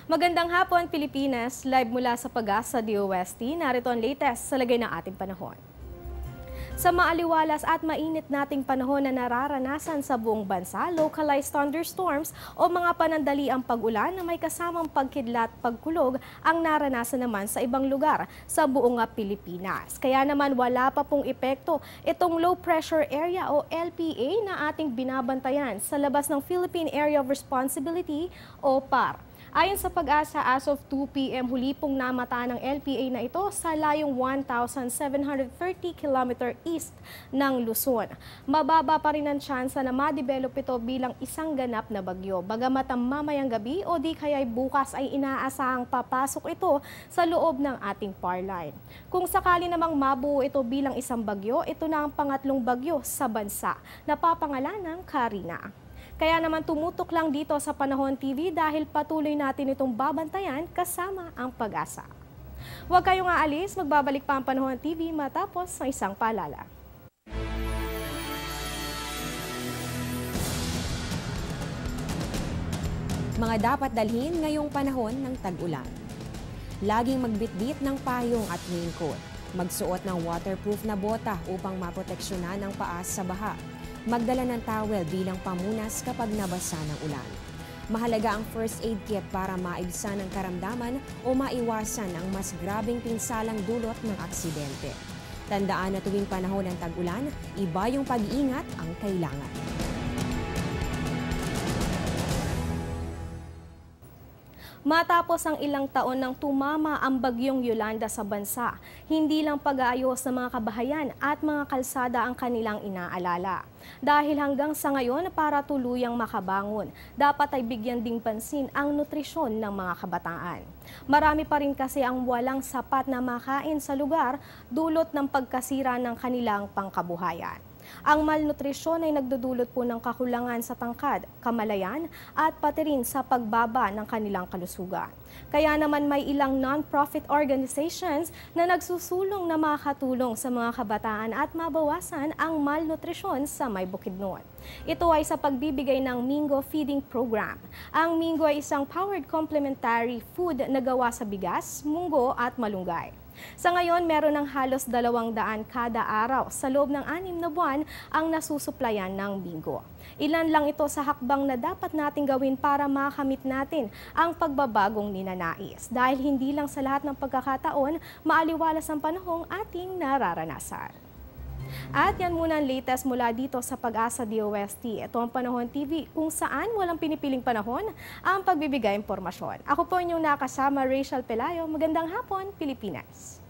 Magandang hapon, Pilipinas. Live mula sa Pag-asa DOST, narito ang latest sa lagay ng ating panahon. Sa maaliwalas at mainit nating panahon na nararanasan sa buong bansa, localized thunderstorms o mga panandaliang pag-ulan na may kasamang pagkidlat, pagkulog ang naranasan naman sa ibang lugar sa buong Pilipinas. Kaya naman wala pa pong epekto itong low pressure area o LPA na ating binabantayan sa labas ng Philippine Area of Responsibility o PAR. Ayon sa Pag-asa, as of 2 p.m. huli pong namataan ng LPA na ito sa layong 1,730 km east ng Luzon. Mababa pa rin ang tsansa na ma-develop ito bilang isang ganap na bagyo. Bagamat ang mamayang gabi o di kaya'y bukas ay inaasahang papasok ito sa loob ng ating PAR line. Kung sakali namang mabuo ito bilang isang bagyo, ito na ang pangatlong bagyo sa bansa na papangalanang Karina. Kaya naman tumutok lang dito sa Panahon TV dahil patuloy natin itong babantayan kasama ang Pag-asa. Huwag kayong aalis, magbabalik pa ang Panahon TV matapos ng isang paalala. Mga dapat dalhin ngayong panahon ng tag-ulan. Laging magbitbit ng payong at raincoat. Magsuot ng waterproof na bota upang maproteksyonan ang paa sa baha. Magdala ng towel bilang pamunas kapag nabasa ng ulan. Mahalaga ang first aid kit para maibsan ang karamdaman o maiwasan ang mas grabeng pinsalang dulot ng aksidente. Tandaan na tuwing panahon ng tag-ulan, iba yung pag-iingat ang kailangan. Matapos ang ilang taon nang tumama ang bagyong Yolanda sa bansa, hindi lang pag-aayos ng mga kabahayan at mga kalsada ang kanilang inaalala. Dahil hanggang sa ngayon para tuluyang makabangon, dapat ay bigyan ding pansin ang nutrisyon ng mga kabataan. Marami pa rin kasi ang walang sapat na makain sa lugar dulot ng pagkasira ng kanilang pangkabuhayan. Ang malnutrisyon ay nagdudulot po ng kakulangan sa tangkad, kamalayan at pati rin sa pagbaba ng kanilang kalusugan. Kaya naman may ilang non-profit organizations na nagsusulong na makatulong sa mga kabataan at mabawasan ang malnutrisyon sa may Bukidnon. Ito ay sa pagbibigay ng Mingo Feeding Program. Ang Mingo ay isang powered complementary food na gawa sa bigas, munggo at malunggay. Sa ngayon, meron ng halos 200 kada araw sa loob ng 6 na buwan ang nasusuplayan ng Mingo. Ilan lang ito sa hakbang na dapat nating gawin para makamit natin ang pagbabagong ninanais. Dahil hindi lang sa lahat ng pagkakataon, maaliwalas ang panahong ating nararanasan. At yan muna ang latest mula dito sa Pag-asa DOST. Ito ang Panahon TV kung saan walang pinipiling panahon ang pagbibigay impormasyon. Ako po inyong nakasama, Rachel Pelayo. Magandang hapon, Pilipinas!